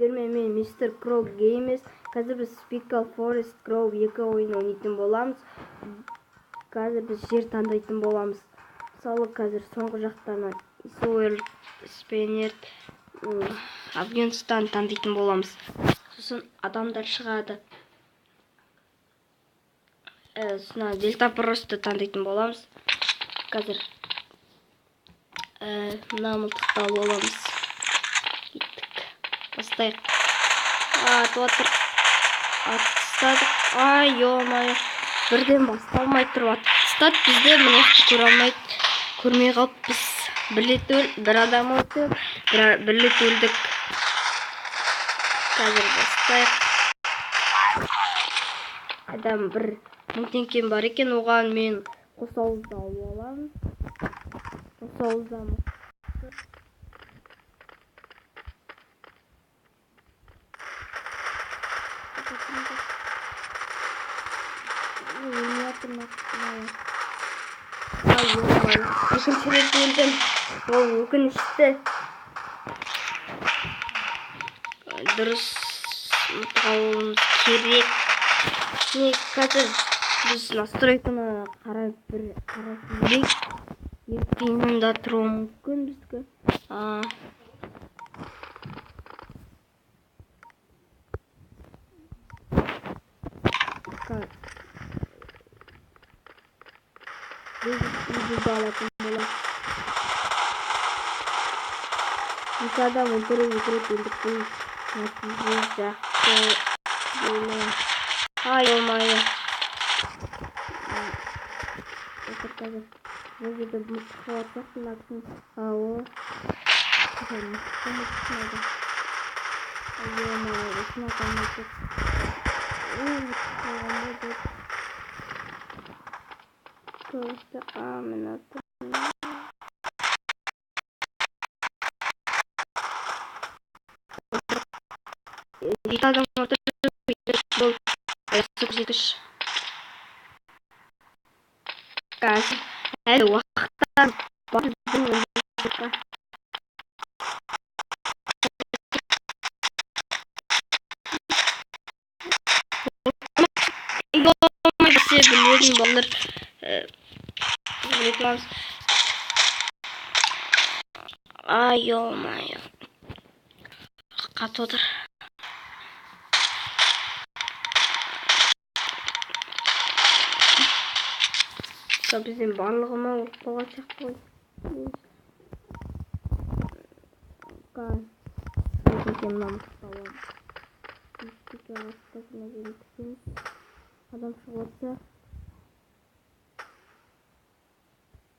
сіздермен мен мистер Кроу Геймес. Қазір біз Speakal Forest Grove 2 ойын ойнайтын боламыз. Қазір біз жер таңдайтын боламыз. Мысалы қазір соңғы жақтарынан Исуэль, Спенерт, Афганистан таңдайтын боламыз. Сосын адамдар шығады. Сосын Дельтапросты таңдайтын боламыз. Қазір мына мылтықты алып аламыз. Бастайық. Атып тастадық. Ай, ё-моё. Бірден басталмай тұрып атып тастады. Бізде мұнықты көре алмайды. Көрмей қалыппыз. Бір адам өлді, бір рет өлдік. Қазір бастайық. Адам 1000 теңгем бар екен, оған мен қосауызды алып аламын. Қосауыздамын. Екінші рет өлдім. Ол өкінішті. Дұрыс ұмытқанымыз керек. Қазір біз настройканы қарап көрейік. Ертеңінде тұруы мүмкін бізге. Biz alатын боламыз. Екі адам өлтіріп өлдік. Бұл нәтиже жақсы болды. Ай, ой-май. Қазір бұл жерде мылтық атсақ мынаксын. Ой-май, осыны атамайды. Мен аттым. Екі адам отырып бұл көрсеткіш. Қазір әлі уақыттан бар біздің өлімдерге. Білетін балалар білетіміз. Ай, ё-моё. Қатып отыр. Бізден барлығыма ұрып қалған сияқты ғой. Адам шығып отса.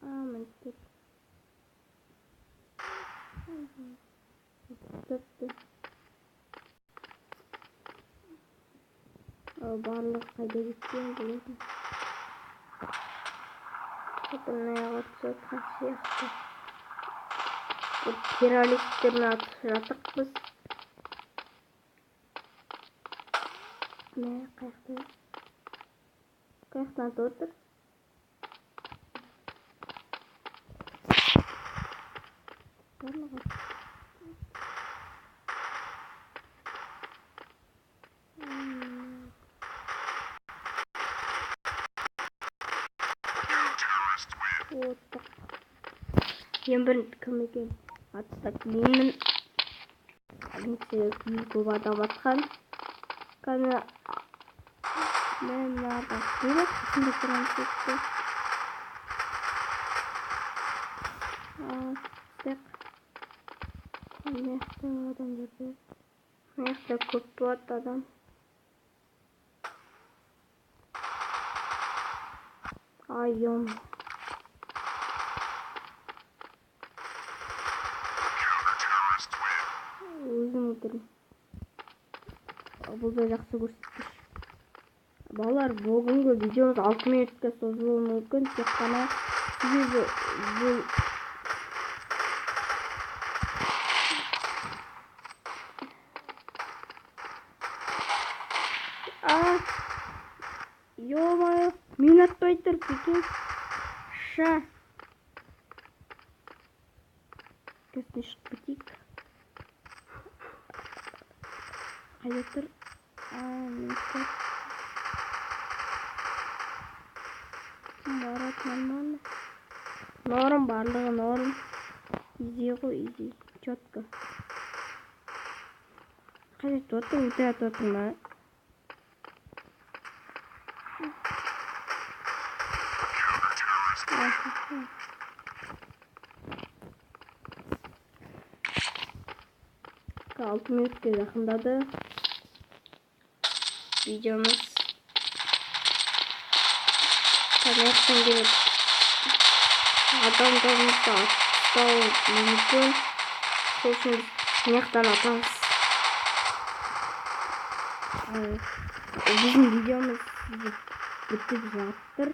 Мінтіп. Барлығы қайда кеткен білетін. Бұнай ағатса қасияқты. Террористерін атып жатық біз. Қаяқтан атып отыр. Ең бірінші кім екен? Атыстап кейінмін. Полиция көп адам атқан. Кәні мен арға керек. Күнді тұрған сөйтті. Маяқта адам жүрді. Маяқта көп болады адам. Айым. Өзім отырым. Бұл да жақсы көрсеткіш. Балалар, бүгінгі видеомыз 6 минутқа созылуы мүмкін. Тек қана себебі бұл ё-моё, мен атпай тұрып кетем. Ша. Көзіне шығып кетейік. Қайда тұр? Менікі. Барат нормально. Норм, барлығы норм. Изи ғой, изи. Четко. Қайда тұр? Өте тұр ма? Altı minutga yaqinladi videomiz. Qanday odamlarimizni atov mumkin. So'shin yoqdan atamiz. Bizning videomiz bitib жатыр.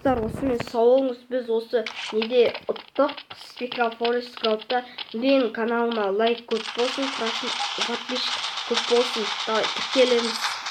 Dostlar, осымен сау болыңыз. Біз осы неде ұттық Speaker Forest Group'та. Мен каналыма лайк көп болсын, подписчик көп болсын. Давай, тіркелеміз.